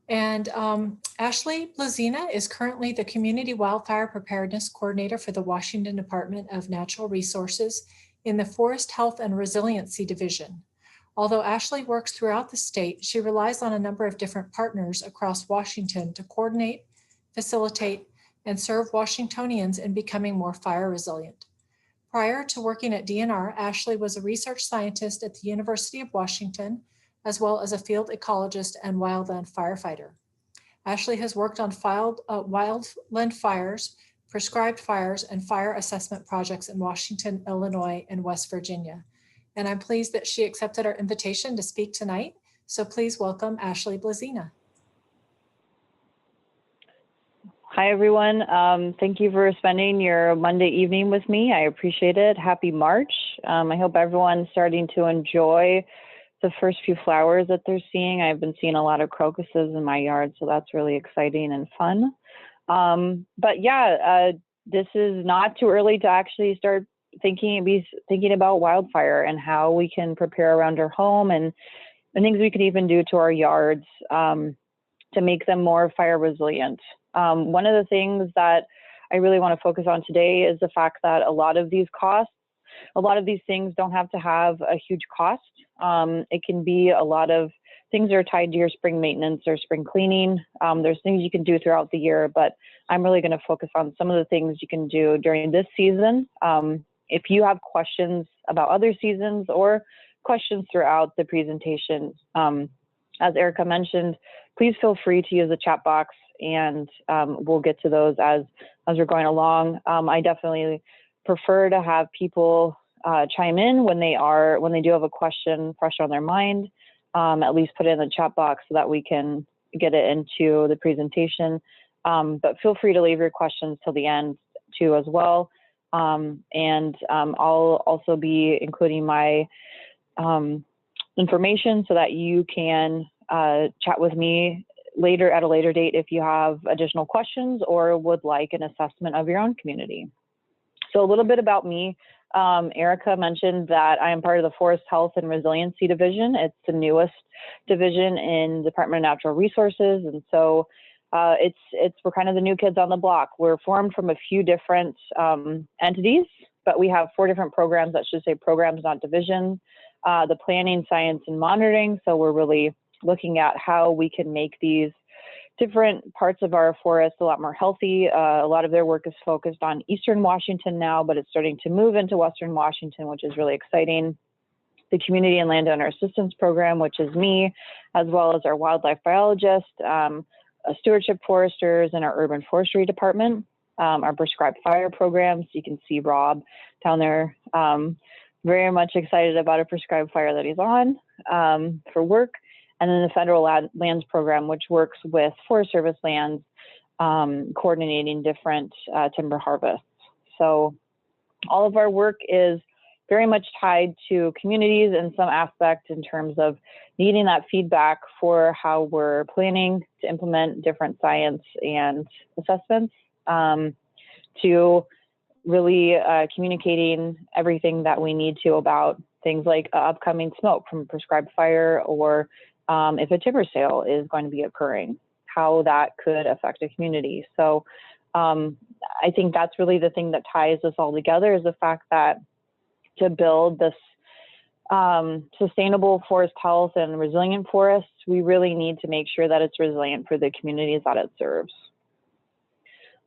And Ashley Blazina is currently the Community Wildfire Preparedness Coordinator for the Washington Department of Natural Resources in the Forest Health and Resiliency Division. Although Ashley works throughout the state, she relies on a number of different partners across Washington to coordinate, facilitate, and serve Washingtonians in becoming more fire resilient. Prior to working at DNR, Ashley was a research scientist at the University of Washington, as well as a field ecologist and wildland firefighter. Ashley has worked on wildland fires, prescribed fires, and fire assessment projects in Washington, Illinois, and West Virginia. And I'm pleased that she accepted our invitation to speak tonight. So please welcome Ashley Blazina. Hi, everyone. Thank you for spending your Monday evening with me. I appreciate it. Happy March. I hope everyone's starting to enjoy the first few flowers that they're seeing. I've been seeing a lot of crocuses in my yard, so that's really exciting and fun. But yeah, this is not too early to actually start thinking about wildfire and how we can prepare around our home and things we could even do to our yards to make them more fire resilient. One of the things that I really want to focus on today is the fact that a lot of these things don't have to have a huge cost. It can be a lot of things that are tied to your spring maintenance or spring cleaning. There's things you can do throughout the year, but I'm really going to focus on some of the things you can do during this season. If you have questions about other seasons or questions throughout the presentation, as Erica mentioned, please feel free to use the chat box, and we'll get to those as we're going along. I definitely prefer to have people chime in when they do have a question fresh on their mind. At least put it in the chat box so that we can get it into the presentation. But feel free to leave your questions till the end too as well. I'll also be including my information so that you can chat with me later at a later date if you have additional questions or would like an assessment of your own community. So a little bit about me. Erica mentioned that I am part of the Forest Health and Resiliency Division. It's the newest division in the Department of Natural Resources. And so we're kind of the new kids on the block. We're formed from a few different entities, but we have 4 different programs. That should say programs, not divisions. The planning, science, and monitoring. So we're really looking at how we can make these different parts of our forest a lot more healthy. A lot of their work is focused on Eastern Washington now, but it's starting to move into Western Washington, which is really exciting. The Community and Landowner Assistance Program, which is me, as well as our wildlife biologist, stewardship foresters, and our urban forestry department. Our prescribed fire programs. You can see Rob down there, very much excited about a prescribed fire that he's on for work. And then the Federal Lands Program, which works with Forest Service lands, coordinating different timber harvests. So all of our work is very much tied to communities in some aspect in terms of needing that feedback for how we're planning to implement different science and assessments, to really communicating everything that we need to about things like upcoming smoke from prescribed fire, or if a timber sale is going to be occurring, how that could affect a community. So I think that's really the thing that ties us all together, is the fact that to build this sustainable forest health and resilient forests, we really need to make sure that it's resilient for the communities that it serves.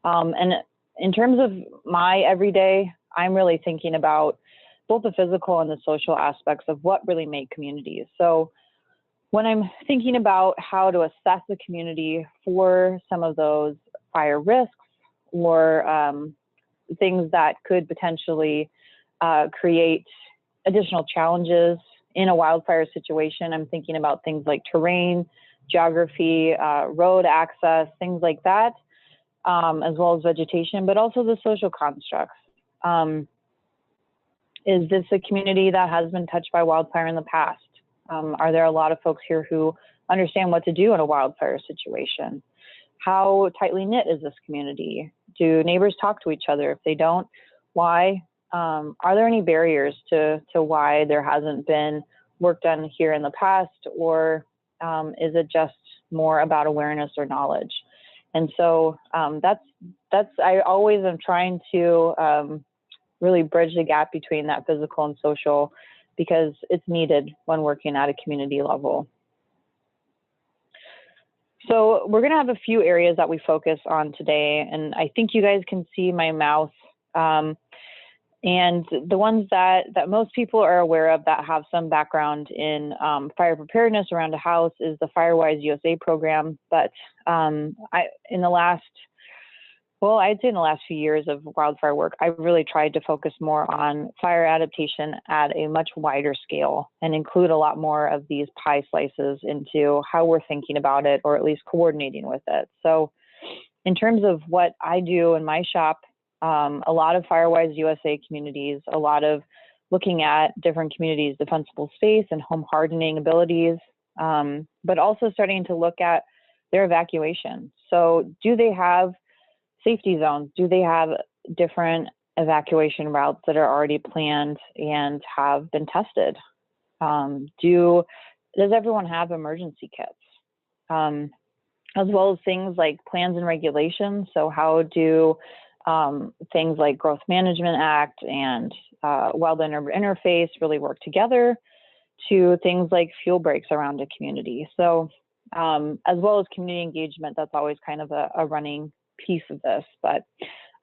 And in terms of my everyday, I'm really thinking about both the physical and the social aspects of what really make communities. So when I'm thinking about how to assess a community for some of those fire risks or things that could potentially create additional challenges in a wildfire situation, I'm thinking about things like terrain, geography, road access, things like that, as well as vegetation, but also the social constructs. Is this a community that has been touched by wildfire in the past? Are there a lot of folks here who understand what to do in a wildfire situation? How tightly knit is this community? Do neighbors talk to each other? If they don't, why? Are there any barriers to why there hasn't been work done here in the past? Or is it just more about awareness or knowledge. And so I always am trying to really bridge the gap between that physical and social, because it's needed when working at a community level. So we're going to have a few areas that we focus on today, and I think you guys can see my mouse. And the ones that most people are aware of that have some background in fire preparedness around a house is the FireWise USA program. But I'd say in the last few years of wildfire work, I've really tried to focus more on fire adaptation at a much wider scale and include a lot more of these pie slices into how we're thinking about it, or at least coordinating with it. So in terms of what I do in my shop, a lot of FireWise USA communities, a lot of looking at different communities' defensible space and home hardening abilities, but also starting to look at their evacuation. So do they have safety zones? Do they have different evacuation routes that are already planned and have been tested? Does everyone have emergency kits? As well as things like plans and regulations. So how do things like Growth Management Act and Wildland Urban Interface really work together, to things like fuel breaks around a community? So as well as community engagement, that's always kind of a running piece of this. But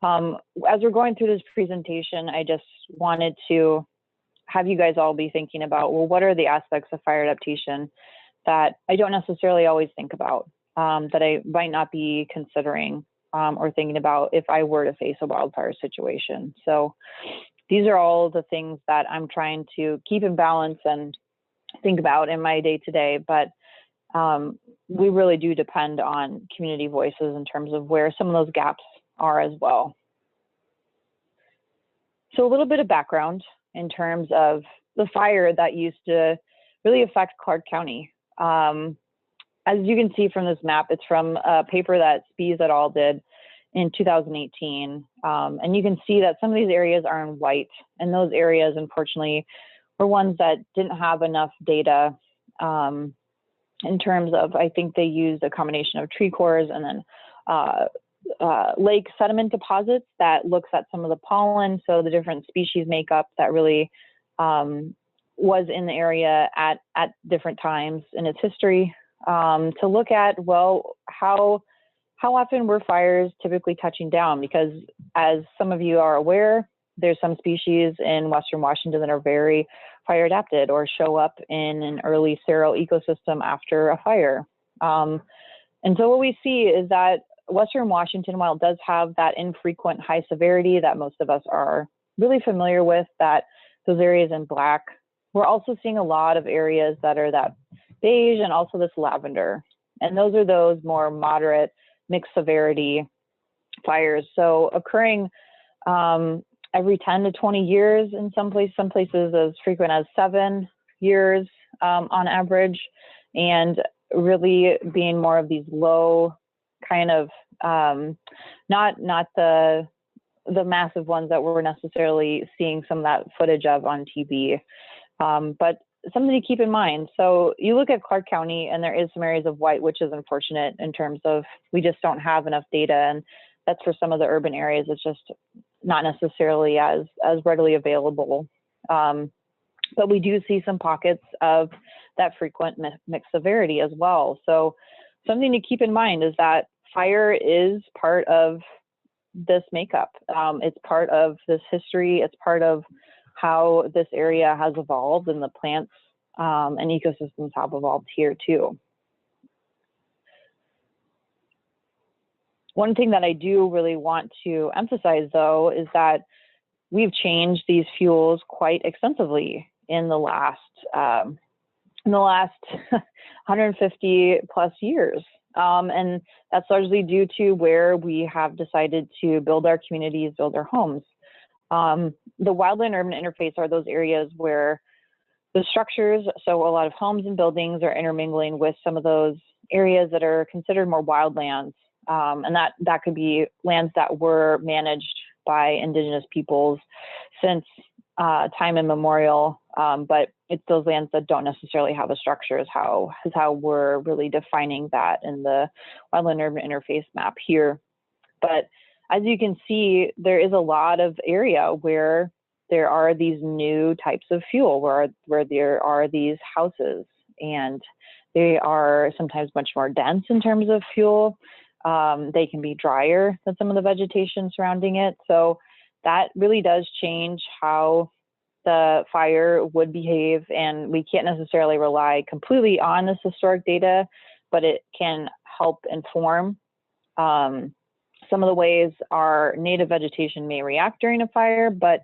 as we're going through this presentation, I just wanted to have you guys all be thinking about, well, what are the aspects of fire adaptation that I don't necessarily always think about, that I might not be considering or thinking about if I were to face a wildfire situation. So these are all the things that I'm trying to keep in balance and think about in my day-to-day. But we really do depend on community voices in terms of where some of those gaps are as well. So a little bit of background in terms of the fire that used to really affect Clark County. As you can see from this map, it's from a paper that Spies et al. Did in 2018. And you can see that some of these areas are in white, and those areas, unfortunately, were ones that didn't have enough data in terms of, I think they used a combination of tree cores and then lake sediment deposits that looks at some of the pollen, so the different species makeup that really was in the area at different times in its history, to look at, well, how often were fires typically touching down? Because as some of you are aware, there's some species in Western Washington that are very fire adapted or show up in an early sterile ecosystem after a fire. And so what we see is that Western Washington, while it does have that infrequent high severity that most of us are really familiar with, that those areas in black, we're also seeing a lot of areas that are that beige and also this lavender. And those are those more moderate mixed severity fires. So occurring every 10 to 20 years in some places as frequent as 7 years on average, and really being more of these low kind of, not the massive ones that we're necessarily seeing some of that footage of on TV, but something to keep in mind. So you look at Clark County and there is some areas of white, which is unfortunate in terms of we just don't have enough data, and that's for some of the urban areas. It's just not necessarily as readily available. But we do see some pockets of that frequent mixed severity as well. So something to keep in mind is that fire is part of this makeup. It's part of this history. It's part of how this area has evolved, and the plants and ecosystems have evolved here too. One thing that I do really want to emphasize, though, is that we've changed these fuels quite extensively in the last 150 plus years. And that's largely due to where we have decided to build our communities, build our homes. The wildland urban interface are those areas where the structures, so a lot of homes and buildings, are intermingling with some of those areas that are considered more wildlands. And that could be lands that were managed by Indigenous peoples since time immemorial, but it's those lands that don't necessarily have a structure is how we're really defining that in the wildland urban interface map here. But as you can see, there is a lot of area where there are these new types of fuel, where there are these houses, and they are sometimes much more dense in terms of fuel. They can be drier than some of the vegetation surrounding it. So that really does change how the fire would behave, and we can't necessarily rely completely on this historic data, but it can help inform some of the ways our native vegetation may react during a fire, but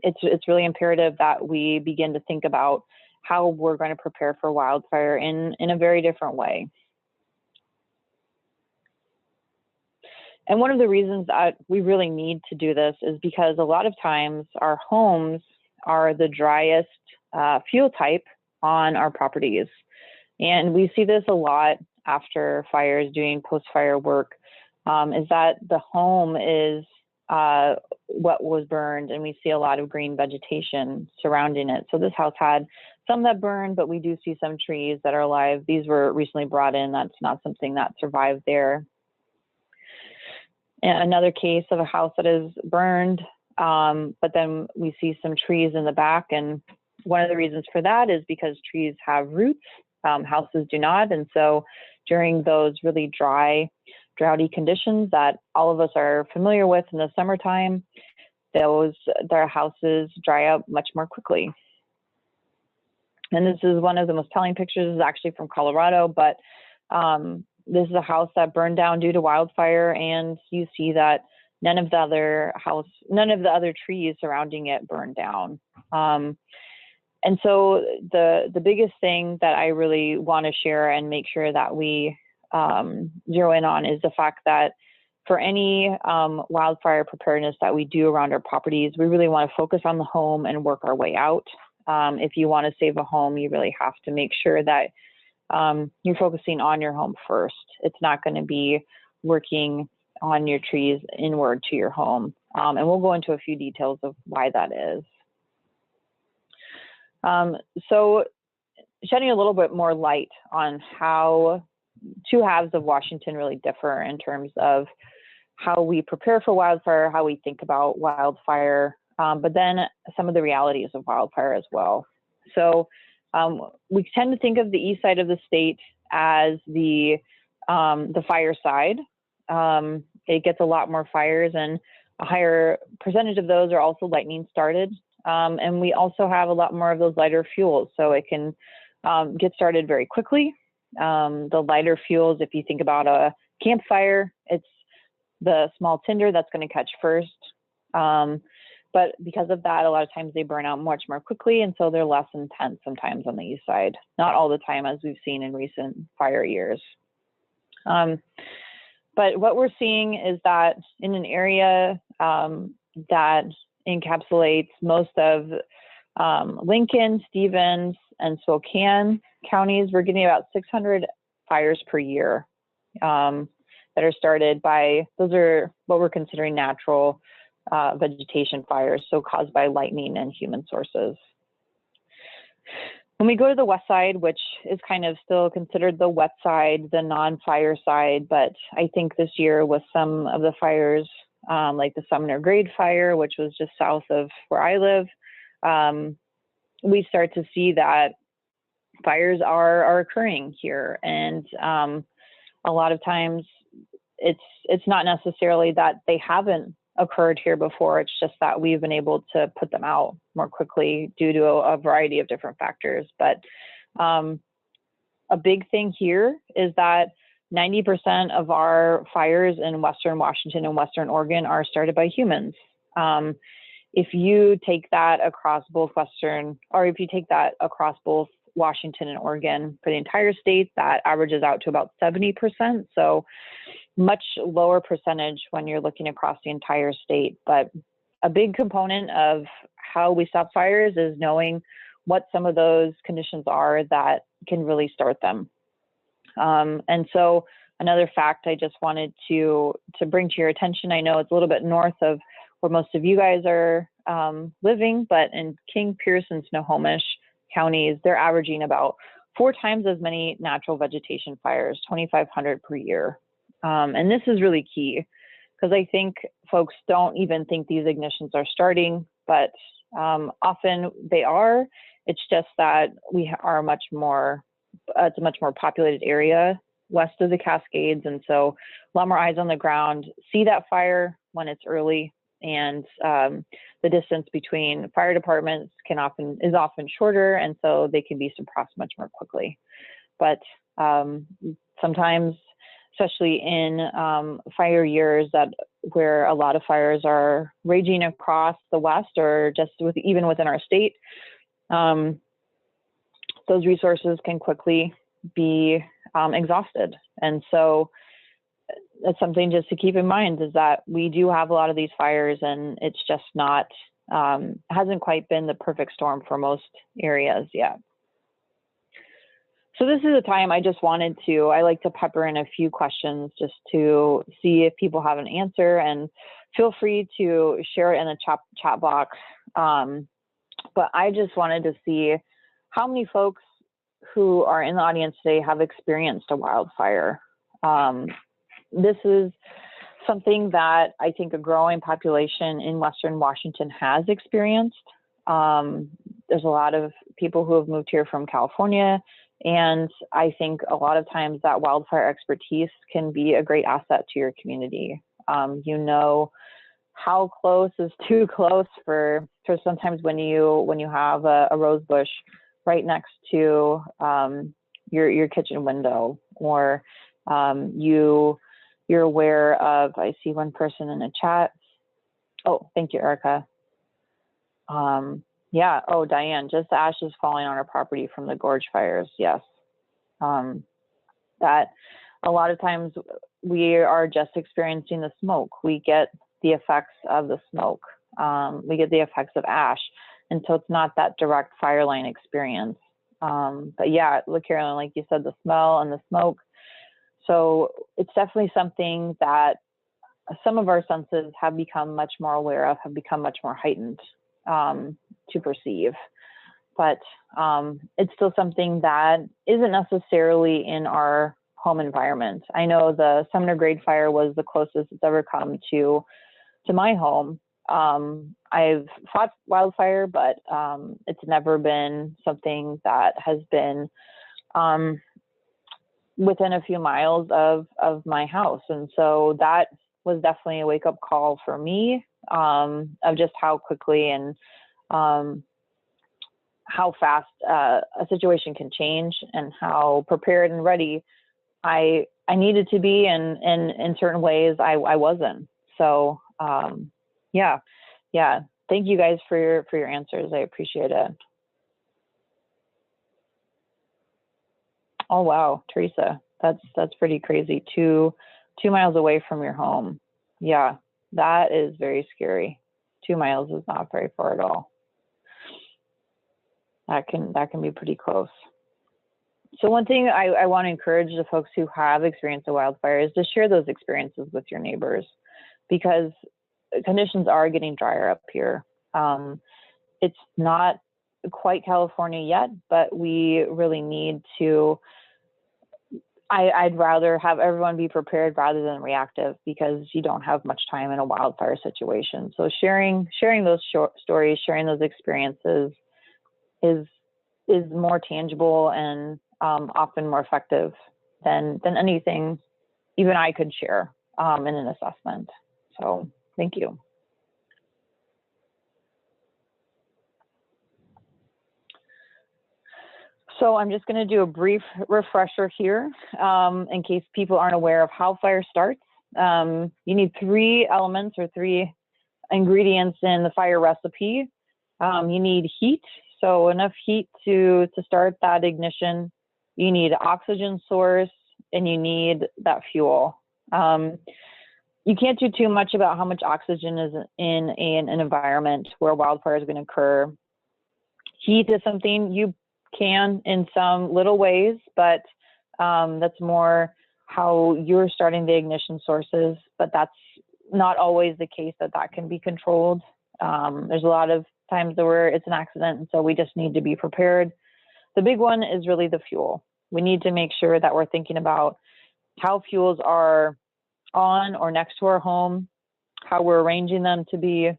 it's really imperative that we begin to think about how we're going to prepare for wildfire in a very different way. And one of the reasons that we really need to do this is because a lot of times our homes are the driest fuel type on our properties. And we see this a lot after fires, doing post-fire work, is that the home is what was burned, and we see a lot of green vegetation surrounding it. So this house had some that burned, but we do see some trees that are alive. These were recently brought in. That's not something that survived there. And another case of a house that is burned, but then we see some trees in the back. And one of the reasons for that is because trees have roots, houses do not. And so during those really dry, droughty conditions that all of us are familiar with in the summertime, their houses dry up much more quickly. And this is one of the most telling pictures. This is actually from Colorado, but this is a house that burned down due to wildfire, and you see that none of the other trees surrounding it burned down. And so the biggest thing that I really want to share and make sure that we zero in on is the fact that for any wildfire preparedness that we do around our properties, we really want to focus on the home and work our way out. If you want to save a home, you really have to make sure that you're focusing on your home first. It's not going to be working on your trees inward to your home. And we'll go into a few details of why that is. So shedding a little bit more light on how two halves of Washington really differ in terms of how we prepare for wildfire, how we think about wildfire, but then some of the realities of wildfire as well. So we tend to think of the east side of the state as the fire side. It gets a lot more fires, and a higher percentage of those are also lightning started. And we also have a lot more of those lighter fuels, so it can get started very quickly. The lighter fuels, if you think about a campfire, it's the small tinder that's going to catch first. But because of that, a lot of times they burn out much more quickly, and so they're less intense sometimes on the east side. Not all the time, as we've seen in recent fire years. But what we're seeing is that in an area that encapsulates most of Lincoln, Stevens, and Spokane counties, we're getting about 600 fires per year that are started by, those are what we're considering natural vegetation fires, so caused by lightning and human sources. When we go to the west side, which is kind of still considered the wet side, the non-fire side, but I think this year with some of the fires, like the Sumner Grade Fire, which was just south of where I live, we start to see that fires are occurring here. And a lot of times it's not necessarily that they haven't occurred here before, it's just that we've been able to put them out more quickly due to a variety of different factors. But a big thing here is that 90% of our fires in Western Washington and Western Oregon are started by humans. If you take that across both Washington and Oregon for the entire state, that averages out to about 70%. So much lower percentage when you're looking across the entire state. But a big component of how we stop fires is knowing what some of those conditions are that can really start them. And so another fact I just wanted to bring to your attention, I know it's a little bit north of where most of you guys are living, but in King, Pierce, and Snohomish counties, they're averaging about 4 times as many natural vegetation fires, 2,500 per year. And this is really key because I think folks don't even think these ignitions are starting, but often they are. It's just that we are much more, it's a much more populated area west of the Cascades. And so a lot more eyes on the ground, see that fire when it's early, and the distance between fire departments is often shorter, and so they can be suppressed much more quickly. But sometimes, especially in fire years where a lot of fires are raging across the West or just even within our state, those resources can quickly be exhausted. And so that's something just to keep in mind, is that we do have a lot of these fires, and it's just not, hasn't quite been the perfect storm for most areas yet. So this is a time I like to pepper in a few questions just to see if people have an answer, and feel free to share it in the chat box. But I just wanted to see how many folks who are in the audience today have experienced a wildfire. This is something that I think a growing population in Western Washington has experienced. There's a lot of people who have moved here from California, and I think a lot of times that wildfire expertise can be a great asset to your community. You know how close is too close for sometimes when you have a rose bush right next to your kitchen window, or you're aware of, I see one person in the chat. Oh, thank you, Erica. Yeah, oh, Diane, just the ashes falling on our property from the gorge fires, yes. That a lot of times we are just experiencing the smoke. We get the effects of the smoke. We get the effects of ash. And so it's not that direct fire line experience. But yeah, look, Carolyn, like you said, the smell and the smoke. So it's definitely something that some of our senses have become much more aware of, have become much more heightened to perceive. But it's still something that isn't necessarily in our home environment. I know the Sumner Grade Fire was the closest it's ever come to my home. I've fought wildfire, but it's never been something that has been within a few miles of my house. And so that was definitely a wake-up call for me, of just how quickly and how fast a situation can change, and how prepared and ready I needed to be, and in certain ways I wasn't. So yeah. Thank you guys for your answers. I appreciate it. Oh wow, Teresa, that's pretty crazy. 2 miles away from your home. Yeah, that is very scary. 2 miles is not very far at all. That can be pretty close. So one thing I want to encourage the folks who have experienced a wildfire is to share those experiences with your neighbors, because conditions are getting drier up here. It's not quite California yet, but we really need to, I'd rather have everyone be prepared rather than reactive, because you don't have much time in a wildfire situation. So sharing those stories, sharing those experiences is more tangible and often more effective than anything even I could share in an assessment. So thank you. So I'm just going to do a brief refresher here in case people aren't aware of how fire starts. You need 3 elements or 3 ingredients in the fire recipe. You need heat, so enough heat to start that ignition. You need oxygen source, and you need that fuel. You can't do too much about how much oxygen is in an environment where wildfire is going to occur. Heat is something you can in some little ways, but that's more how you're starting the ignition sources, but that's not always the case that that can be controlled. There's a lot of times where it's an accident, and so we just need to be prepared. The big one is really the fuel. We need to make sure that we're thinking about how fuels are on or next to our home, how we're arranging them to be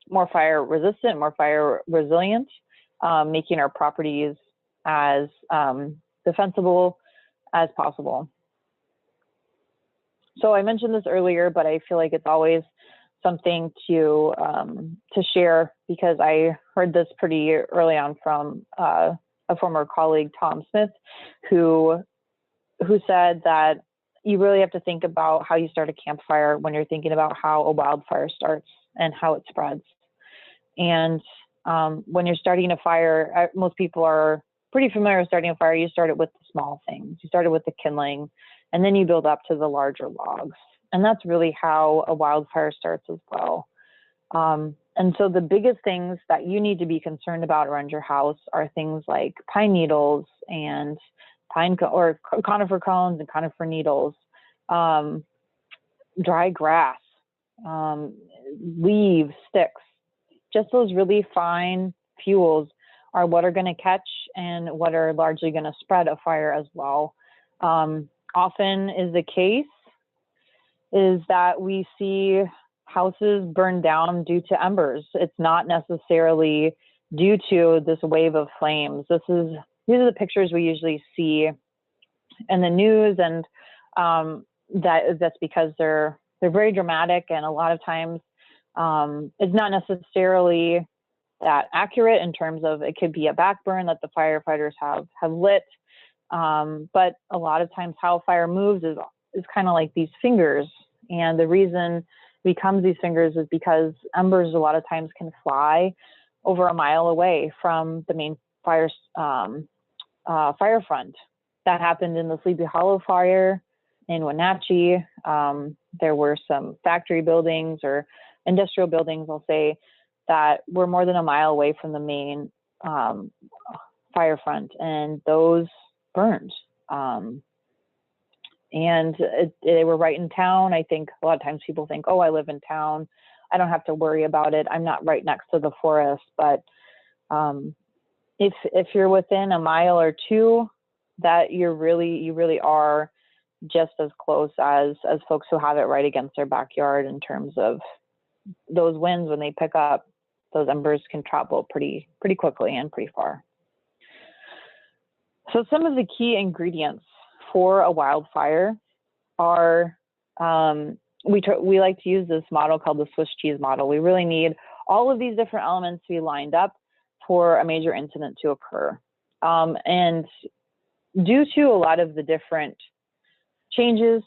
more fire resistant, more fire resilient, making our properties as defensible as possible. So I mentioned this earlier, but I feel like it's always something to share, because I heard this pretty early on from a former colleague, Tom Smith, who said that you really have to think about how you start a campfire when you're thinking about how a wildfire starts and how it spreads. And when you're starting a fire, most people are pretty familiar with starting a fire. You start it with the small things. You start it with the kindling, and then you build up to the larger logs. And that's really how a wildfire starts as well. And so the biggest things that you need to be concerned about around your house are things like pine needles and conifer cones and conifer needles, dry grass, leaves, sticks. Just those really fine fuels are what are going to catch and what are largely going to spread a fire as well. Often is the case is that we see houses burned down due to embers. It's not necessarily due to this wave of flames. These are the pictures we usually see in the news, and that's because they're very dramatic, and a lot of times it's not necessarily that accurate in terms of it could be a backburn that the firefighters have lit, but a lot of times how fire moves is kind of like these fingers, and the reason it becomes these fingers is because embers a lot of times can fly over a mile away from the main fire front. That happened in the Sleepy Hollow fire in Wenatchee. There were some factory buildings or industrial buildings, I'll say, that were more than a mile away from the main fire front, and those burned. And they were right in town. I think a lot of times people think, oh, I live in town, I don't have to worry about it, I'm not right next to the forest. But if you're within a mile or two, that you really are just as close as folks who have it right against their backyard, in terms of those winds. When they pick up, those embers can travel pretty quickly and pretty far. So some of the key ingredients for a wildfire are, we like to use this model called the Swiss cheese model. We really need all of these different elements to be lined up for a major incident to occur. And due to a lot of the different changes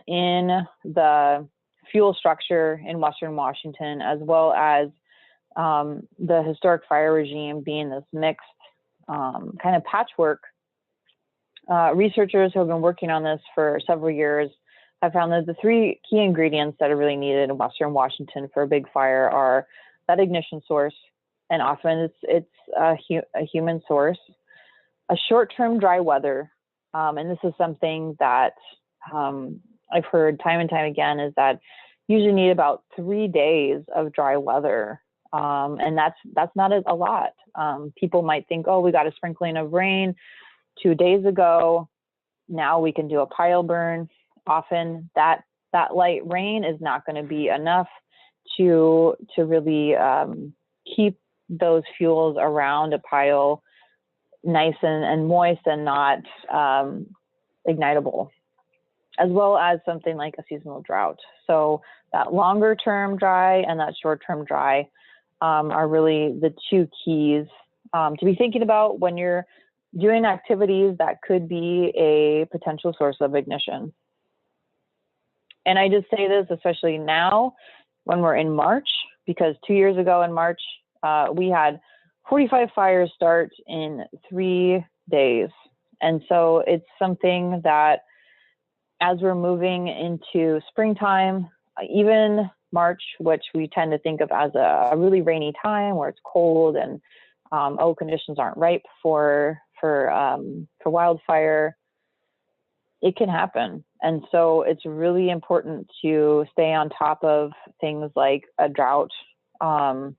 in the fuel structure in Western Washington, as well as the historic fire regime being this mixed kind of patchwork, researchers who have been working on this for several years have found that the three key ingredients that are really needed in Western Washington for a big fire are that ignition source, and often it's a human source, a short-term dry weather, and this is something that I've heard time and time again, is that you usually need about 3 days of dry weather, and that's not a lot. People might think, oh, we got a sprinkling of rain 2 days ago, now we can do a pile burn. Often that light rain is not going to be enough to really keep those fuels around a pile nice and moist and not ignitable, as well as something like a seasonal drought. So that longer term dry and that short term dry are really the two keys to be thinking about when you're doing activities that could be a potential source of ignition. And I just say this especially now when we're in March, because 2 years ago in March, we had 45 fires start in 3 days. And so it's something that as we're moving into springtime, even March, which we tend to think of as a really rainy time where it's cold and conditions aren't ripe for wildfire, it can happen. And so it's really important to stay on top of things like a drought, looking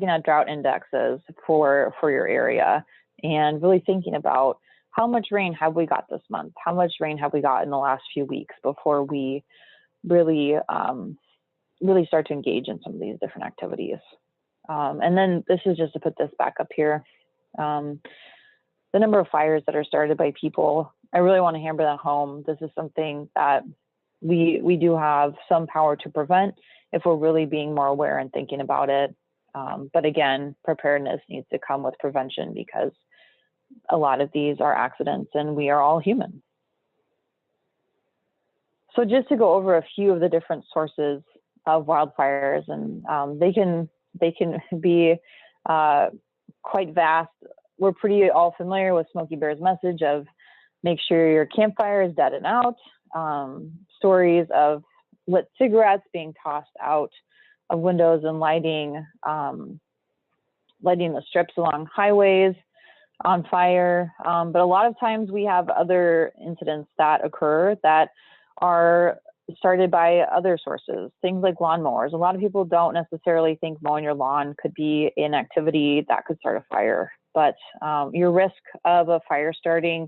at drought indexes for your area, and really thinking about how much rain have we got this month? How much rain have we got in the last few weeks before we really, really start to engage in some of these different activities. And then this is just to put this back up here. The number of fires that are started by people, I really want to hammer that home. This is something that we do have some power to prevent if we're really being more aware and thinking about it. But again, preparedness needs to come with prevention, because a lot of these are accidents and we are all human. So just to go over a few of the different sources of wildfires, and they can be quite vast. We're pretty all familiar with Smokey Bear's message of make sure your campfire is dead and out. Stories of lit cigarettes being tossed out of windows and lighting the strips along highways on fire. But a lot of times we have other incidents that occur that are started by other sources, things like lawnmowers. A lot of people don't necessarily think mowing your lawn could be an activity that could start a fire, but your risk of a fire starting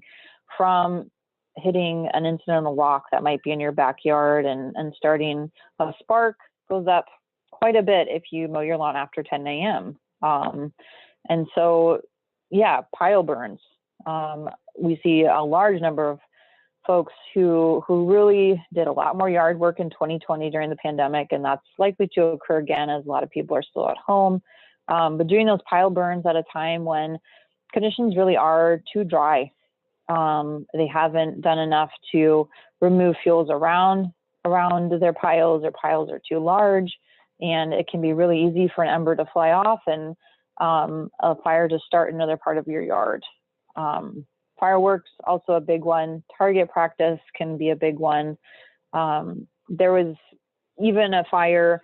from hitting an incidental rock that might be in your backyard and starting a spark goes up quite a bit if you mow your lawn after 10 a.m. And so, yeah, pile burns. We see a large number of folks who really did a lot more yard work in 2020 during the pandemic, and that's likely to occur again as a lot of people are still at home. But doing those pile burns at a time when conditions really are too dry, they haven't done enough to remove fuels around their piles, or piles are too large, and it can be really easy for an ember to fly off and a fire to start in another part of your yard. Fireworks, also a big one. Target practice can be a big one. There was even a fire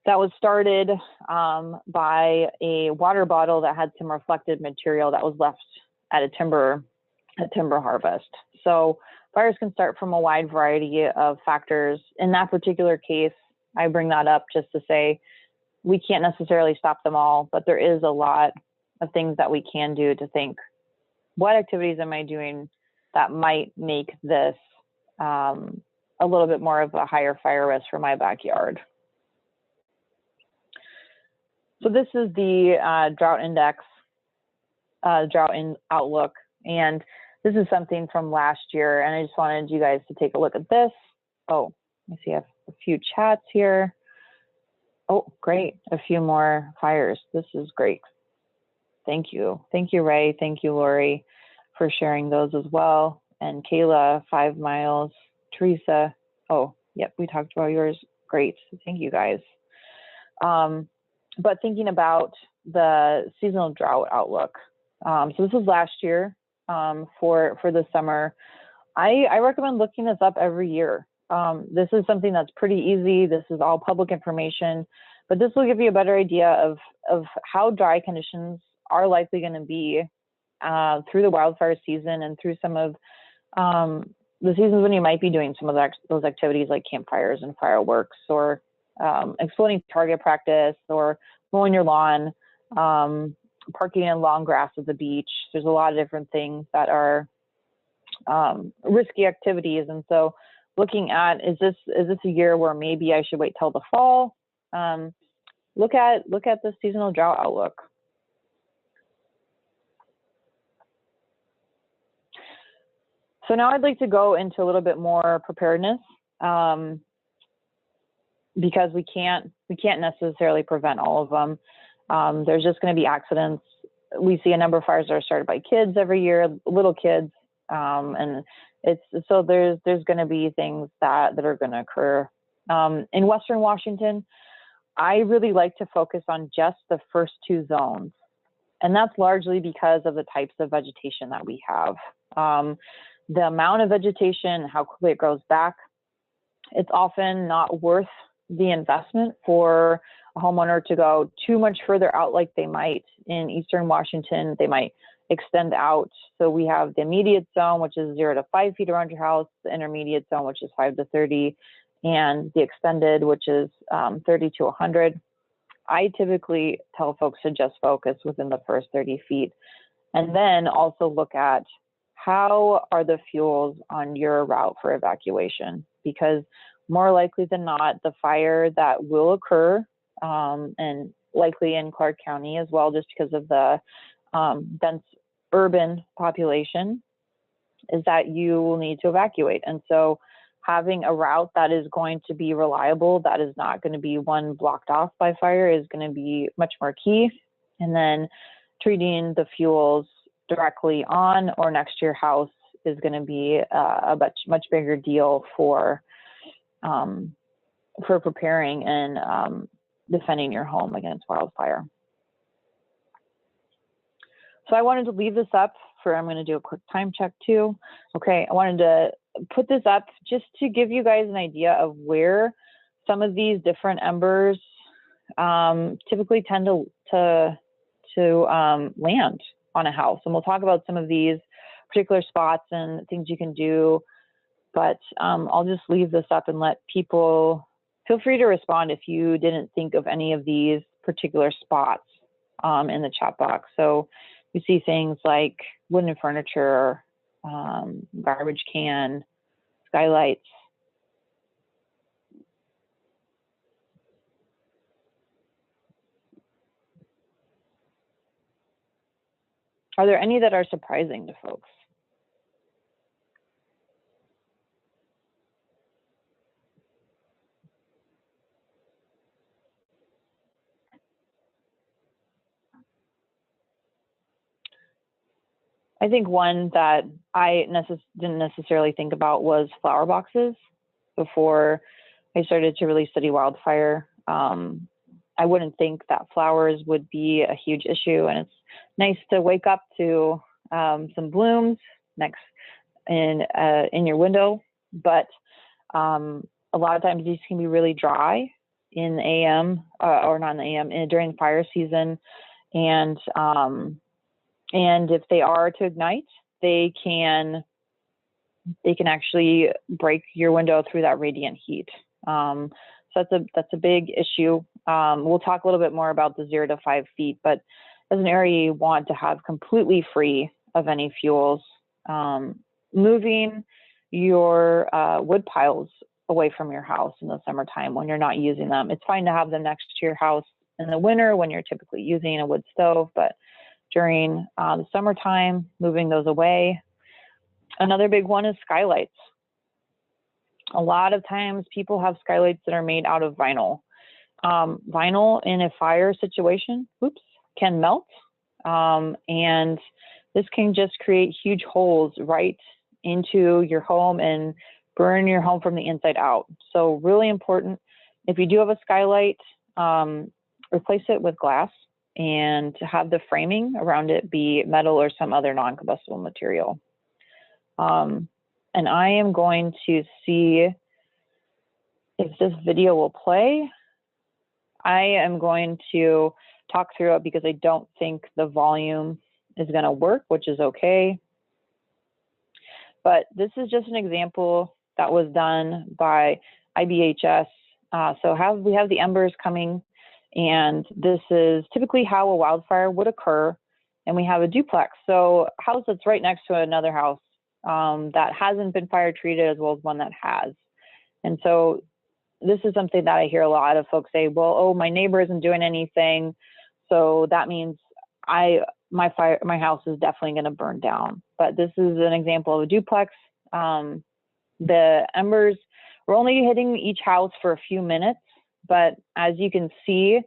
that was started by a water bottle that had some reflective material that was left at a timber harvest. So fires can start from a wide variety of factors. In that particular case, I bring that up just to say we can't necessarily stop them all, but there is a lot of things that we can do to think, what activities am I doing that might make this a little bit more of a higher fire risk for my backyard? So this is the drought index, outlook, and this is something from last year, and I just wanted you guys to take a look at this. Oh, let me see, I have a few chats here. Oh, great, a few more fires. This is great. Thank you, Ray. Thank you, Lori, for sharing those as well. And Kayla, 5 miles. Teresa, oh, yep, we talked about yours. Great, thank you guys. But thinking about the seasonal drought outlook. So this was last year for the summer. I recommend looking this up every year. This is something that's pretty easy. This is all public information, but this will give you a better idea of how dry conditions are likely going to be through the wildfire season and through some of the seasons when you might be doing some of those activities like campfires and fireworks, or exploding target practice, or mowing your lawn, parking in long grass at the beach. There's a lot of different things that are risky activities. And so looking at, is this a year where maybe I should wait till the fall? Look at the seasonal drought outlook. So now I'd like to go into a little bit more preparedness, because we can't necessarily prevent all of them. There's just going to be accidents. We see a number of fires that are started by kids every year, little kids, and so there's going to be things that are going to occur. In Western Washington, I really like to focus on just the first 2 zones, and that's largely because of the types of vegetation that we have. The amount of vegetation, how quickly it grows back, it's often not worth the investment for a homeowner to go too much further out like they might in Eastern Washington. They might extend out. So we have the immediate zone, which is 0 to 5 feet around your house, the intermediate zone, which is 5 to 30, and the extended, which is 30 to 100. I typically tell folks to just focus within the first 30 feet, and then also look at how are the fuels on your route for evacuation, because more likely than not, the fire that will occur, and likely in Clark County as well, just because of the dense urban population, is that you will need to evacuate. And so having a route that is going to be reliable, that is not going to be one blocked off by fire, is going to be much more key. And then treating the fuels directly on or next to your house is going to be a much bigger deal for preparing and defending your home against wildfire. So I wanted to leave this up for, I'm going to do a quick time check too. Okay, I wanted to put this up just to give you guys an idea of where some of these different embers typically tend to land on a house. And we'll talk about some of these particular spots and things you can do, but I'll just leave this up and let people, feel free to respond if you didn't think of any of these particular spots in the chat box. So you see things like wooden furniture, garbage can, skylights. Are there any that are surprising to folks? I think one that I didn't necessarily think about was flower boxes before I started to really study wildfire. I wouldn't think that flowers would be a huge issue, and it's nice to wake up to some blooms next in your window, but a lot of times these can be really dry in the AM or not in the AM, during fire season, and if they are to ignite, they can actually break your window through that radiant heat. So that's a big issue. We'll talk a little bit more about the 0 to 5 feet, but as an area you want to have completely free of any fuels. Moving your wood piles away from your house in the summertime when you're not using them. It's fine to have them next to your house in the winter when you're typically using a wood stove, but during the summertime, moving those away. Another big one is skylights. A lot of times people have skylights that are made out of vinyl. Vinyl in a fire situation, can melt. And this can just create huge holes right into your home and burn your home from the inside out. So really important, if you do have a skylight, replace it with glass and to have the framing around it be metal or some other non-combustible material. And I am going to see if this video will play. I am going to talk through it because I don't think the volume is going to work, which is okay. But this is just an example that was done by IBHS. So we have the embers coming, and this is typically how a wildfire would occur. And we have a duplex, so a house that's right next to another house that hasn't been fire treated as well as one that has. And so this is something that I hear a lot of folks say, well, oh, my neighbor isn't doing anything, so that means my house is definitely going to burn down. But this is an example of a duplex. The embers were only hitting each house for a few minutes, but as you can see,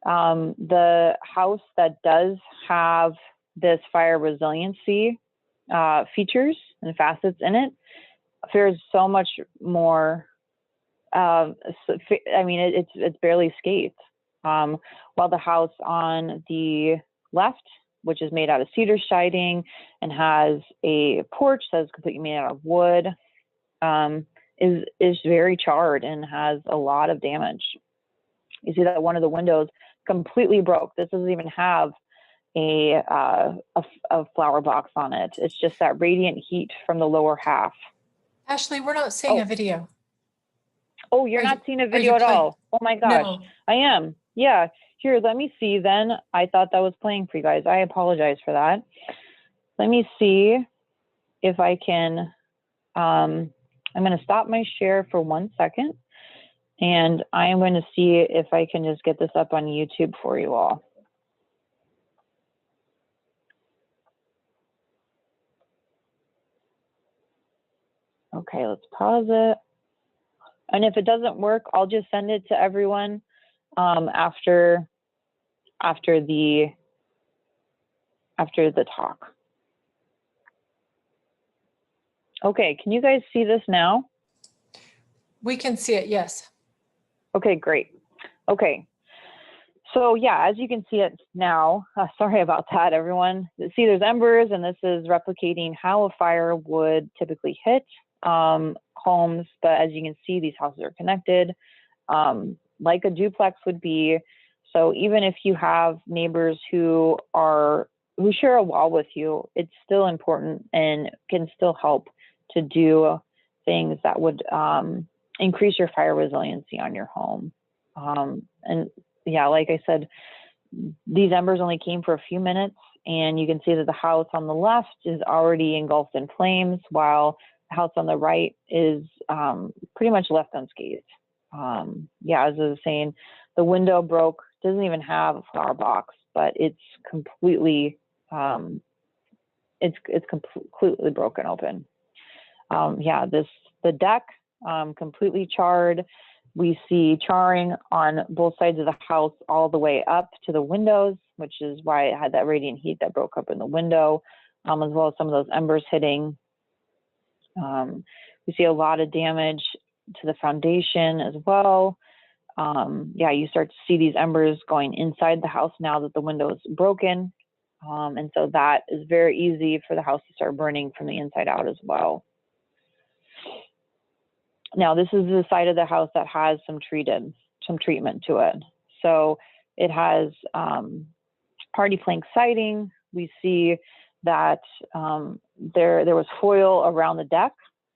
the house that does have this fire resiliency features and facets in it fares so much more. I mean, it's barely scathed. While the house on the left, which is made out of cedar siding and has a porch that is completely made out of wood, is very charred and has a lot of damage. You see that one of the windows completely broke. This doesn't even have a flower box on it. It's just that radiant heat from the lower half. Ashley, we're not seeing a video. Oh, you're not seeing a video at all? Oh my gosh, No. I am. Yeah, here, let me see then. I thought that was playing for you guys. I apologize for that. Let me see if I can, I'm going to stop my share for 1 second, and I am going to see if I can just get this up on YouTube for you all. Okay, let's pause it. And if it doesn't work, I'll just send it to everyone after the talk. Okay, can you guys see this now? We can see it, yes. Okay, great. Okay, so yeah, as you can see it now, sorry about that, everyone. See, there's embers, and this is replicating how a fire would typically hit homes, but as you can see, these houses are connected, like a duplex would be. So even if you have neighbors who share a wall with you, it's still important and can still help to do things that would increase your fire resiliency on your home. And yeah, like I said, these embers only came for a few minutes, and you can see that the house on the left is already engulfed in flames, while the house on the right is pretty much left unscathed. Yeah, as I was saying, the window broke, doesn't even have a flower box, but it's completely, it's completely broken open. Yeah, the deck, completely charred. We see charring on both sides of the house all the way up to the windows, which is why it had that radiant heat that broke up in the window, as well as some of those embers hitting. We see a lot of damage to the foundation as well. Yeah, you start to see these embers going inside the house now that the window is broken. And so that is very easy for the house to start burning from the inside out as well. Now, this is the side of the house that has some treatment to it. So it has hardy plank siding. We see that there was foil around the deck.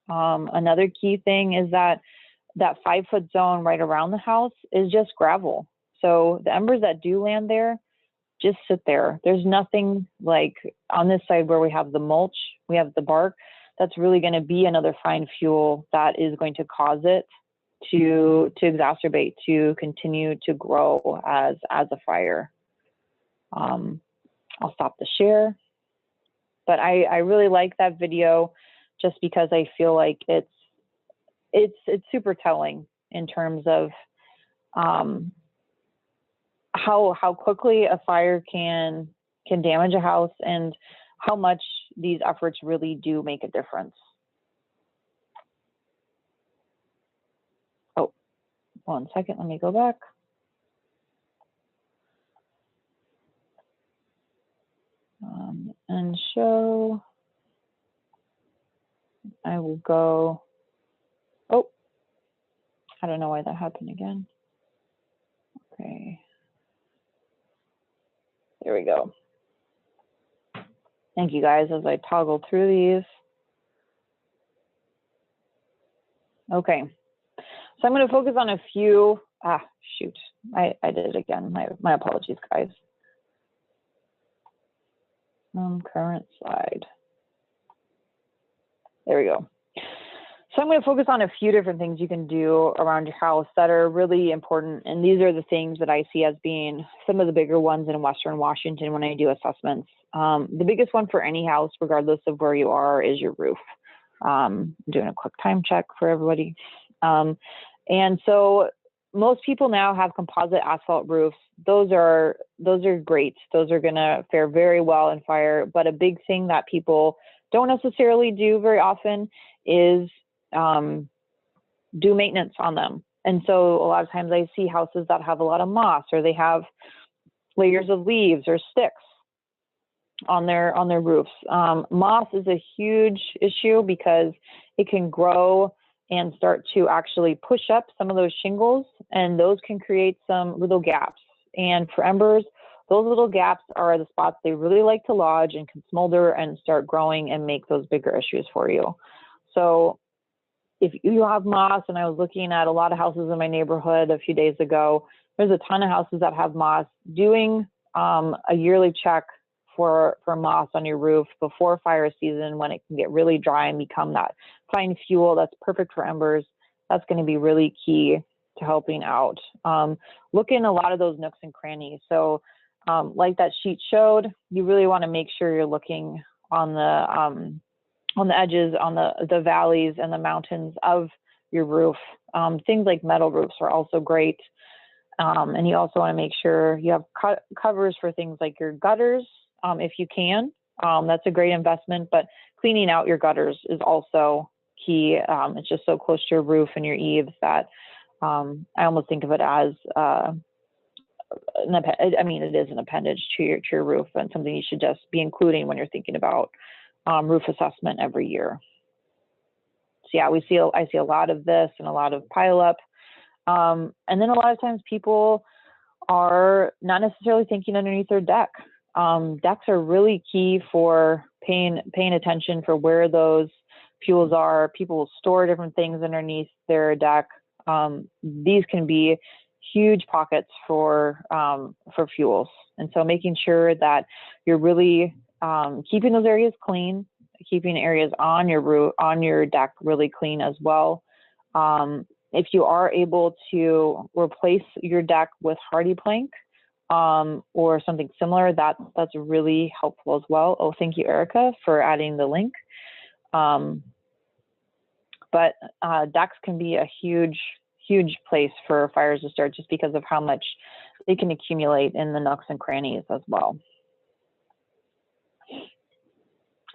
Another key thing is that 5-foot zone right around the house is just gravel. So the embers that do land there just sit there. There's nothing like on this side where we have the mulch, we have the bark, that's really going to be another fine fuel that is going to cause it to exacerbate, to continue to grow as a fire. I'll stop the share. But I really like that video just because I feel like it's super telling in terms of how quickly a fire can damage a house and how much these efforts really do make a difference. Oh, 1 second, let me go back. And show, I will go, oh, I don't know why that happened again. Okay, there we go. Thank you guys as I toggle through these. Okay, so I'm going to focus on a few, shoot, I did it again. My apologies, guys. Current slide. There we go. So I'm going to focus on a few different things you can do around your house that are really important. And these are the things that I see as being some of the bigger ones in Western Washington when I do assessments. The biggest one for any house, regardless of where you are, is your roof. I'm doing a quick time check for everybody. And so most people now have composite asphalt roofs. Those are great. Those are going to fare very well in fire. But a big thing that people don't necessarily do very often is do maintenance on them. And so a lot of times I see houses that have a lot of moss, or they have layers of leaves or sticks on their roofs. Moss is a huge issue because it can grow and start to actually push up some of those shingles, and those can create some little gaps. And for embers, those little gaps are the spots they really like to lodge and can smolder and start growing and make those bigger issues for you. So if you have moss, and I was looking at a lot of houses in my neighborhood a few days ago, there's a ton of houses that have moss. Doing a yearly check for moss on your roof before fire season, when it can get really dry and become that fine fuel that's perfect for embers, that's going to be really key to helping out. Look in a lot of those nooks and crannies. So like that sheet showed, you really want to make sure you're looking on the edges, on the valleys and the mountains of your roof. Things like metal roofs are also great. And you also want to make sure you have covers for things like your gutters, if you can. That's a great investment, but cleaning out your gutters is also key. It's just so close to your roof and your eaves that I almost think of it as, it is an appendage to your roof, and something you should just be including when you're thinking about roof assessment every year. So yeah, I see a lot of this and a lot of pile up. And then a lot of times people are not necessarily thinking underneath their deck. Decks are really key for paying attention for where those fuels are. People will store different things underneath their deck. These can be huge pockets for fuels. And so making sure that you're really keeping those areas clean, keeping areas on your roof, on your deck really clean as well. If you are able to replace your deck with hardy plank or something similar, that's really helpful as well. Oh, thank you, Erica, for adding the link. But decks can be a huge place for fires to start, just because of how much they can accumulate in the nooks and crannies as well.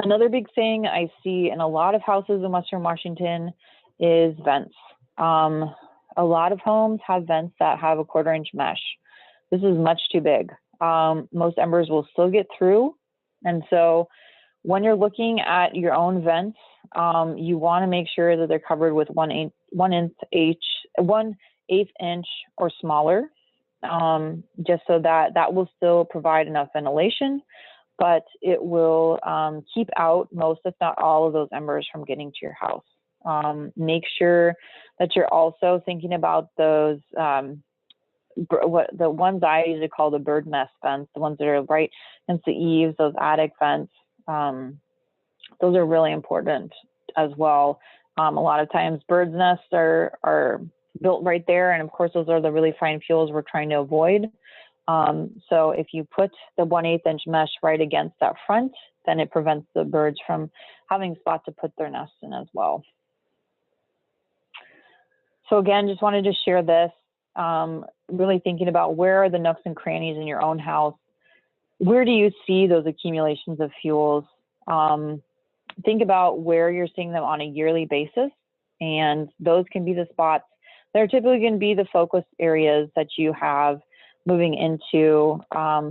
Another big thing I see in a lot of houses in Western Washington is vents. A lot of homes have vents that have a 1/4-inch mesh. This is much too big. Most embers will still get through. And so when you're looking at your own vents, you want to make sure that they're covered with 1/8 inch or smaller, just so that will still provide enough ventilation, but it will keep out most, if not all, of those embers from getting to your house. Make sure that you're also thinking about those, the ones I usually call the bird nest vents, the ones that are right against the eaves, those attic vents. Those are really important as well. A lot of times birds' nests are built right there, and of course those are the really fine fuels we're trying to avoid. So if you put the 1/8 inch mesh right against that front, then it prevents the birds from having a spot to put their nests in as well. So again, just wanted to share this, really thinking about where are the nooks and crannies in your own house. Where do you see those accumulations of fuels? Think about where you're seeing them on a yearly basis, and those can be the spots that are typically going to be the focus areas that you have moving into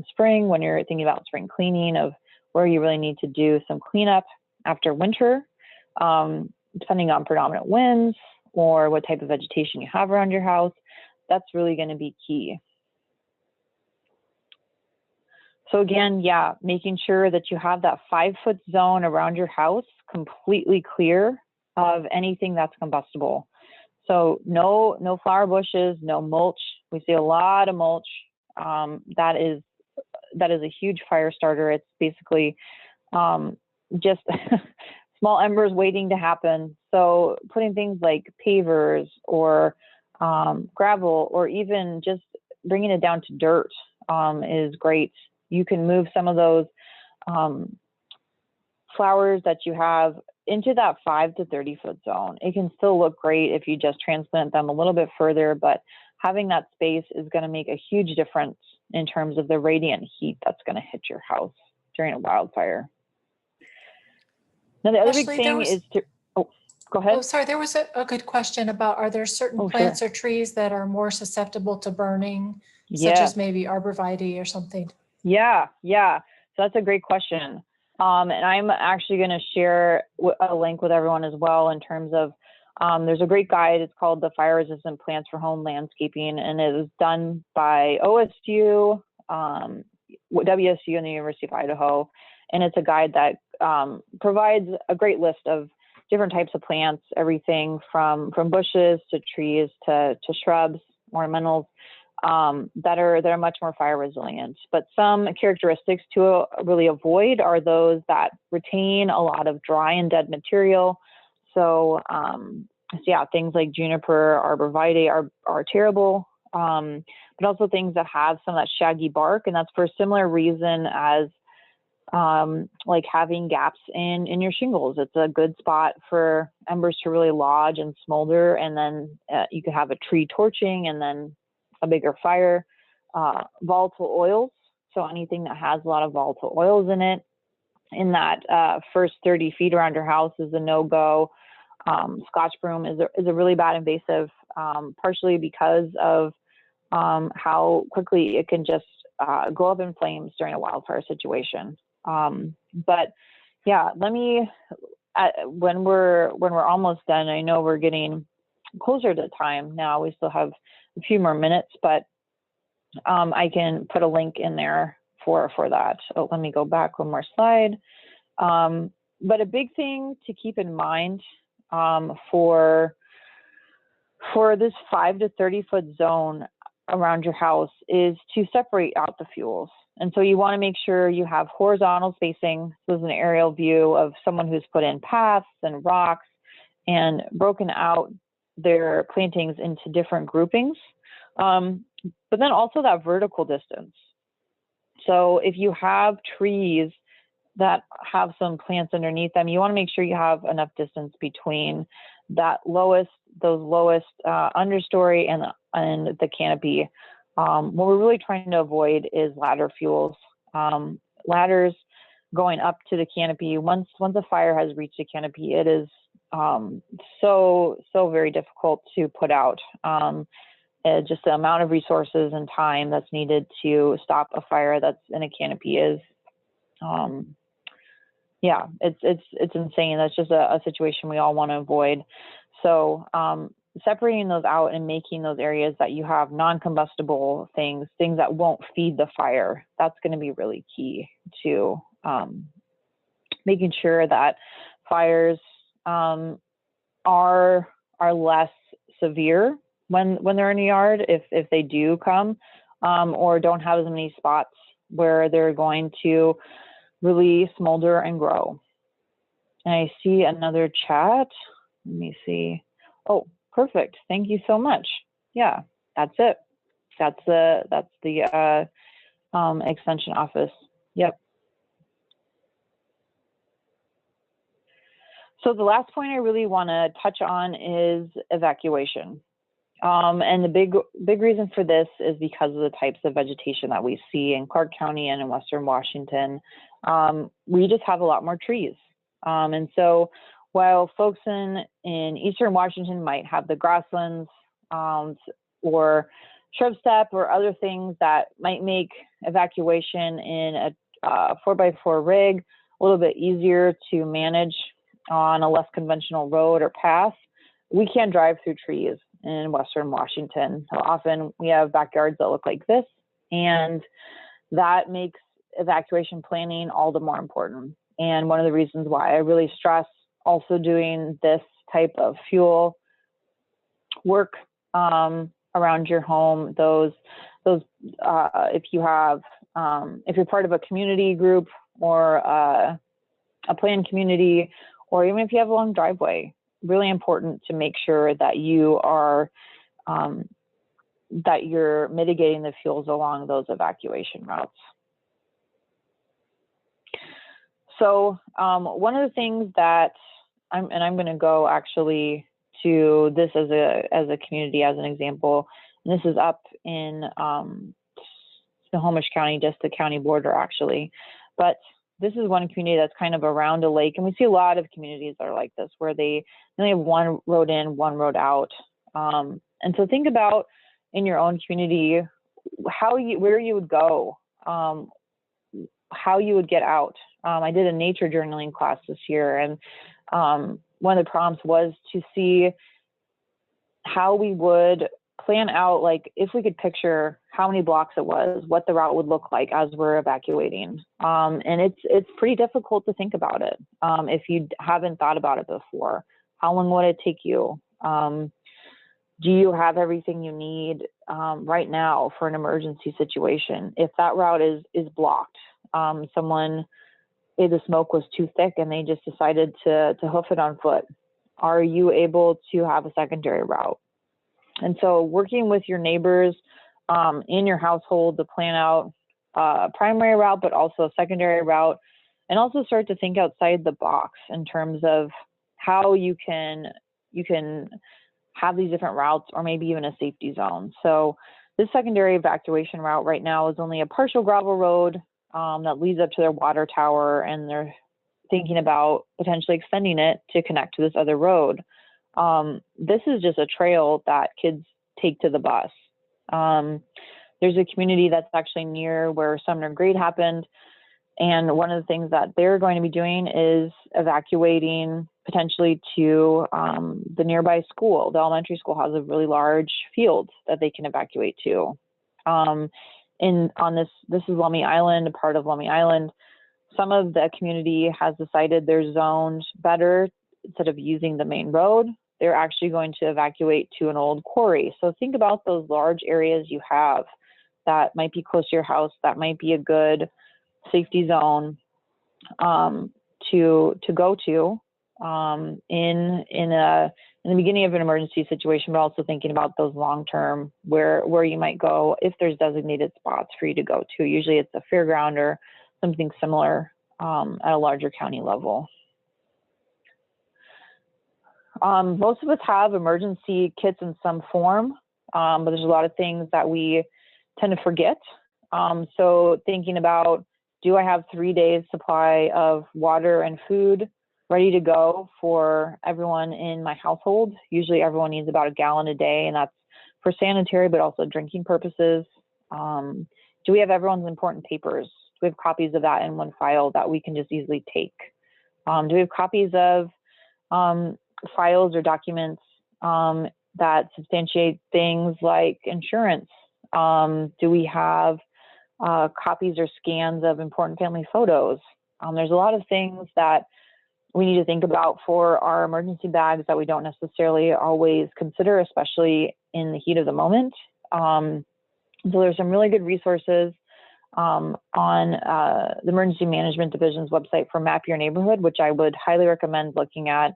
spring, when you're thinking about spring cleaning, of where you really need to do some cleanup after winter, depending on predominant winds or what type of vegetation you have around your house. That's really going to be key. So again, yeah, making sure that you have that 5-foot zone around your house completely clear of anything that's combustible. So no flower bushes, no mulch. We see a lot of mulch. That is a huge fire starter. It's basically just small embers waiting to happen. So putting things like pavers or gravel, or even just bringing it down to dirt is great. You can move some of those flowers that you have into that 5 to 30-foot zone. It can still look great if you just transplant them a little bit further, but having that space is going to make a huge difference in terms of the radiant heat that's going to hit your house during a wildfire. Now, the other big thing is to, go ahead. Oh, sorry, there was a good question about, are there certain plants or trees that are more susceptible to burning, such as maybe arborvitae or something? Yeah. So that's a great question. And I'm actually going to share a link with everyone as well, in terms of, there's a great guide. It's called the Fire Resistant Plants for Home Landscaping, and it was done by OSU. WSU and the University of Idaho. And it's a guide that provides a great list of different types of plants, everything from bushes to trees to shrubs, ornamentals, that are much more fire resilient. But some characteristics to really avoid are those that retain a lot of dry and dead material. So yeah, things like juniper, arborvitae are terrible, but also things that have some of that shaggy bark, and that's for a similar reason as like having gaps in your shingles. It's a good spot for embers to really lodge and smolder, and then you could have a tree torching and then a bigger fire. Volatile oils, so anything that has a lot of volatile oils in it, in that first 30 feet around your house is a no-go. Scotch broom is a really bad invasive, partially because of how quickly it can just go up in flames during a wildfire situation. But yeah, let me, when we're almost done, I know we're getting closer to time now. We still have a few more minutes, but I can put a link in there for that. Oh, let me go back one more slide. But a big thing to keep in mind for this 5 to 30 foot zone around your house is to separate out the fuels. And so you want to make sure you have horizontal spacing. This is an aerial view of someone who's put in paths and rocks and broken out their plantings into different groupings. But then also that vertical distance. So if you have trees that have some plants underneath them, you want to make sure you have enough distance between those lowest understory and the canopy. What we're really trying to avoid is ladder fuels. Ladders going up to the canopy, once a fire has reached the canopy, it is so very difficult to put out. Just the amount of resources and time that's needed to stop a fire that's in a canopy is, yeah, it's insane. That's just a situation we all want to avoid. So separating those out and making those areas that you have non-combustible things that won't feed the fire, that's going to be really key to making sure that fires are less severe when they're in a yard, if they do come, or don't have as many spots where they're going to really smolder and grow. And I see another chat. Let me see. Oh, perfect. Thank you so much. Yeah, that's it. That's the extension office. Yep. So the last point I really want to touch on is evacuation. And the big reason for this is because of the types of vegetation that we see in Clark County and in Western Washington. We just have a lot more trees. And so while folks in Eastern Washington might have the grasslands or shrub steppe or other things that might make evacuation in a 4x4 rig a little bit easier to manage on a less conventional road or path, we can't drive through trees in Western Washington. So often we have backyards that look like this, and that makes evacuation planning all the more important. And one of the reasons why I really stress also doing this type of fuel work around your home, if you're part of a community group or a planned community, or even if you have a long driveway, really important to make sure that you are that you're mitigating the fuels along those evacuation routes. So one of the things that I'm going to go actually to this as a community as an example, and this is up in Snohomish County, just the county border actually, but this is one community that's kind of around a lake, and we see a lot of communities that are like this, where they only have one road in, one road out. And so think about in your own community where you would go, how you would get out. I did a nature journaling class this year, and one of the prompts was to see how we would plan out, like if we could picture how many blocks it was, what the route would look like as we're evacuating. And it's pretty difficult to think about it if you haven't thought about it before. How long would it take you? Do you have everything you need right now for an emergency situation? If that route is blocked, the smoke was too thick and they just decided to hoof it on foot, are you able to have a secondary route? And so working with your neighbors in your household to plan out a primary route, but also a secondary route, and also start to think outside the box in terms of how you can have these different routes, or maybe even a safety zone. So this secondary evacuation route right now is only a partial gravel road that leads up to their water tower, and they're thinking about potentially extending it to connect to this other road. This is just a trail that kids take to the bus. There's a community that's actually near where Sumner Grade happened. And one of the things that they're going to be doing is evacuating potentially to the nearby school. The elementary school has a really large field that they can evacuate to. This is Lummi Island, a part of Lummi Island. Some of the community has decided they're zoned better. Instead of using the main road, they're actually going to evacuate to an old quarry. So think about those large areas you have that might be close to your house, that might be a good safety zone to go to in the beginning of an emergency situation, but also thinking about those long-term where you might go if there's designated spots for you to go to. Usually it's a fairground or something similar at a larger county level. Most of us have emergency kits in some form, but there's a lot of things that we tend to forget. So thinking about, do I have 3 days supply of water and food ready to go for everyone in my household? Usually everyone needs about a gallon a day, and that's for sanitary, but also drinking purposes. Do we have everyone's important papers? Do we have copies of that in one file that we can just easily take? Do we have copies of files or documents that substantiate things like insurance? Do we have copies or scans of important family photos? There's a lot of things that we need to think about for our emergency bags that we don't necessarily always consider, especially in the heat of the moment. So there's some really good resources on the Emergency Management Division's website for Map Your Neighborhood, which I would highly recommend looking at.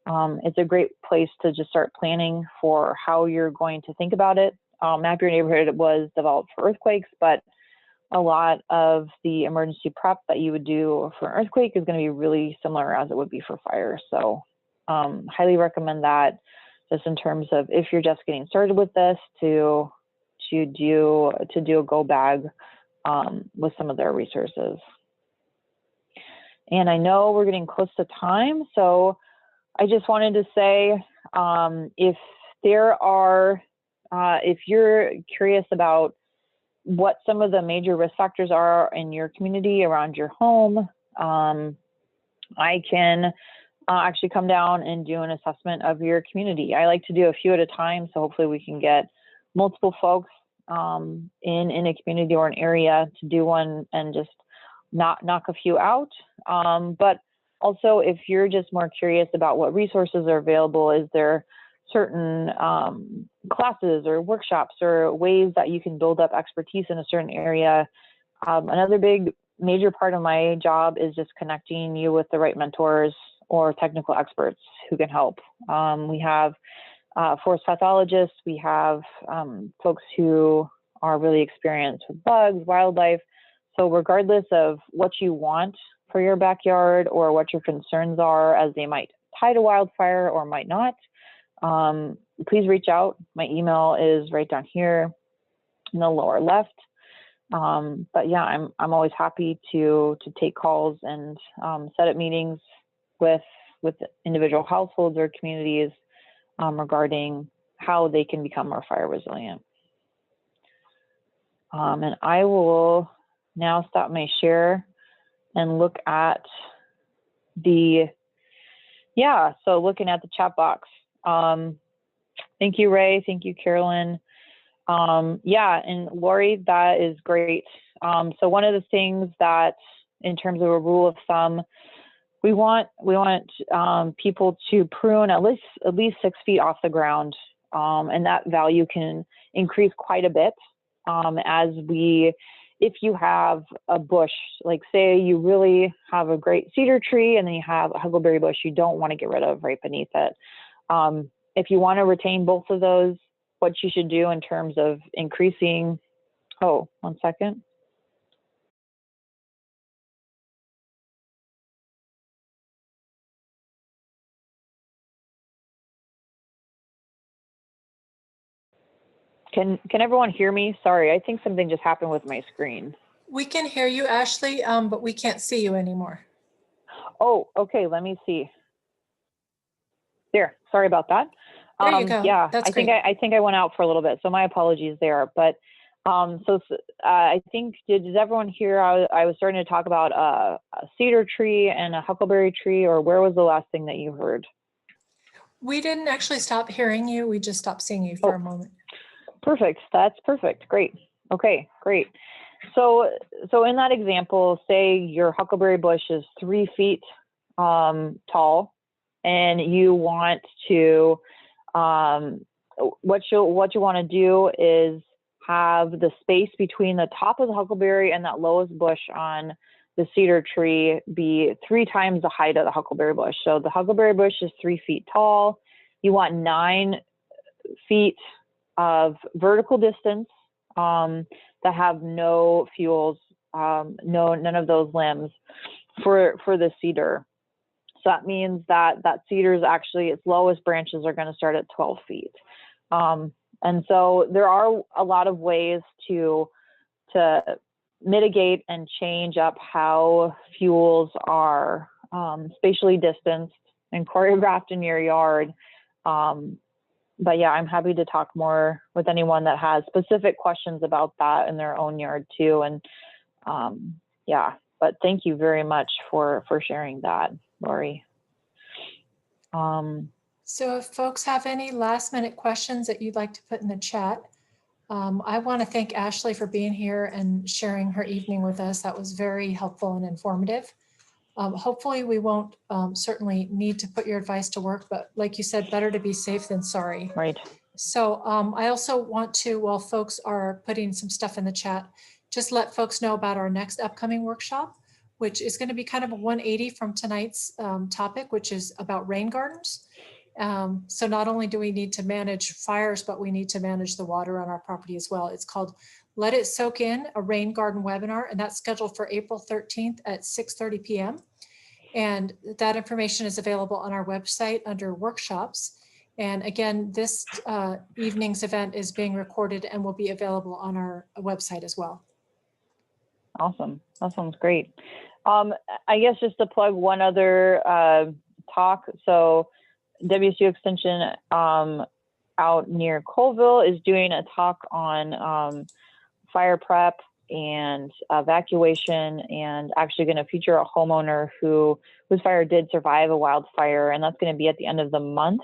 It's a great place to just start planning for how you're going to think about it. Map Your Neighborhood was developed for earthquakes, but a lot of the emergency prep that you would do for an earthquake is going to be really similar as it would be for fire. So highly recommend that, just in terms of if you're just getting started with this, to do a go bag with some of their resources. And I know we're getting close to time, so I just wanted to say, if you're curious about what some of the major risk factors are in your community around your home, I can actually come down and do an assessment of your community. I like to do a few at a time, so hopefully we can get multiple folks in a community or an area to do one and just knock a few out. But also, if you're just more curious about what resources are available, is there certain classes or workshops or ways that you can build up expertise in a certain area? Another major part of my job is just connecting you with the right mentors or technical experts who can help. We have forest pathologists, we have folks who are really experienced with bugs, wildlife. So regardless of what you want for your backyard or what your concerns are as they might tie to wildfire or might not, please reach out. My email is right down here in the lower left. But yeah, I'm always happy to take calls and set up meetings with individual households or communities regarding how they can become more fire resilient. And I will now stop my share and look at so looking at the chat box. Thank you, Ray. Thank you, Carolyn. Yeah, and Lori, that is great. So one of the things that, in terms of a rule of thumb, we want people to prune at least 6 feet off the ground, and that value can increase quite a bit if you have a bush, like say you really have a great cedar tree and then you have a huckleberry bush you don't want to get rid of right beneath it. If you want to retain both of those, what you should do in terms of increasing, oh, one second. Can everyone hear me? Sorry, I think something just happened with my screen. We can hear you, Ashley, but we can't see you anymore. Oh, okay, let me see. There, sorry about that. There you go. Yeah, That's great. I think I went out for a little bit, so my apologies there. But I think, did everyone hear I was starting to talk about a cedar tree and a huckleberry tree, or where was the last thing that you heard? We didn't actually stop hearing you. We just stopped seeing you for a moment. Perfect. That's perfect. Great. Okay, great. So in that example, say your huckleberry bush is 3 feet tall, and you want to, what you want to do is have the space between the top of the huckleberry and that lowest bush on the cedar tree be 3 times the height of the huckleberry bush. So the huckleberry bush is 3 feet tall. You want 9 feet of vertical distance that have no fuels, none of those limbs for the cedar. So that means that cedar is actually, its lowest branches are going to start at 12 feet. And so there are a lot of ways to mitigate and change up how fuels are spatially distanced and choreographed in your yard. But yeah, I'm happy to talk more with anyone that has specific questions about that in their own yard too. And yeah, but thank you very much for sharing that, Lori. So if folks have any last minute questions that you'd like to put in the chat, I want to thank Ashley for being here and sharing her evening with us. That was very helpful and informative. Hopefully we won't certainly need to put your advice to work, but like you said, better to be safe than sorry. Right. So I also want to, while folks are putting some stuff in the chat, just let folks know about our next upcoming workshop, which is going to be kind of a 180 from tonight's topic, which is about rain gardens. So not only do we need to manage fires, but we need to manage the water on our property as well. It's called Let It Soak In, a rain garden webinar, and that's scheduled for April 13th at 6:30 p.m. And that information is available on our website under workshops. And again, this evening's event is being recorded and will be available on our website as well. Awesome. That sounds great. I guess just to plug one other talk. So WSU Extension out near Colville is doing a talk on fire prep and evacuation, and actually going to feature a homeowner whose fire did survive a wildfire, and that's going to be at the end of the month.